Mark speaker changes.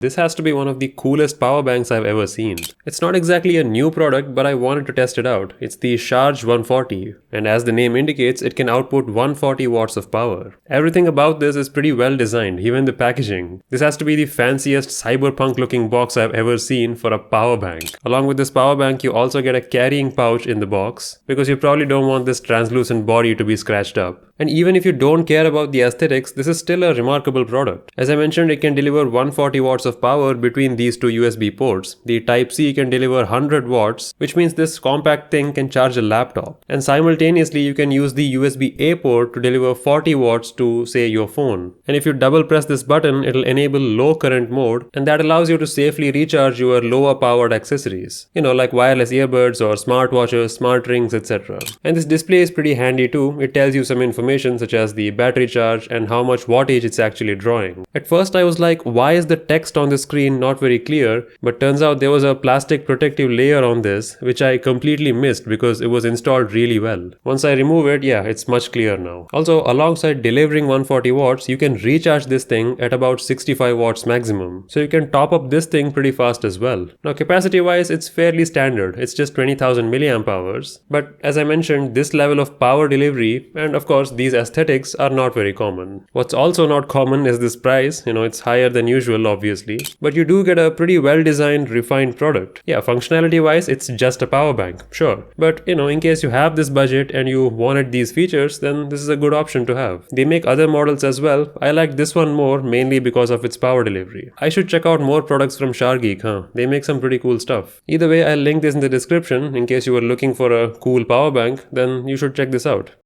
Speaker 1: This has to be one of the coolest power banks I've ever seen. It's not exactly a new product, but I wanted to test it out. It's the Sharge 140, and as the name indicates, it can output 140 watts of power. Everything about this is pretty well designed, even the packaging. This has to be the fanciest cyberpunk looking box I've ever seen for a power bank. Along with this power bank, you also get a carrying pouch in the box, because you probably don't want this translucent body to be scratched up. And even if you don't care about the aesthetics, this is still a remarkable product. As I mentioned, it can deliver 140 watts of power between these two USB ports. The Type-C can deliver 100 watts, which means this compact thing can charge a laptop. And simultaneously, you can use the USB-A port to deliver 40 watts to, say, your phone. And if you double press this button, it'll enable low current mode, and that allows you to safely recharge your lower powered accessories. Like wireless earbuds or smartwatches, smart rings, etc. And this display is pretty handy too. It tells you some information such as the battery charge and how much wattage it's actually drawing. At first I was like, why is the text on the screen not very clear? But turns out there was a plastic protective layer on this, which I completely missed because it was installed really well. Once I remove it, yeah, it's much clearer now. Also, alongside delivering 140 watts, you can recharge this thing at about 65 watts maximum. So you can top up this thing pretty fast as well. Now capacity wise, it's fairly standard. It's just 20,000 milliamp hours. But as I mentioned, this level of power delivery, and of course these aesthetics, are not very common. What's also not common is this price. It's higher than usual obviously, but you do get a pretty well designed, refined product. Yeah, functionality wise, it's just a power bank, sure. But in case you have this budget and you wanted these features, then this is a good option to have. They make other models as well. I like this one more, mainly because of its power delivery. I should check out more products from Shargeek, huh? They make some pretty cool stuff. Either way, I'll link this in the description in case you were looking for a cool power bank, then you should check this out.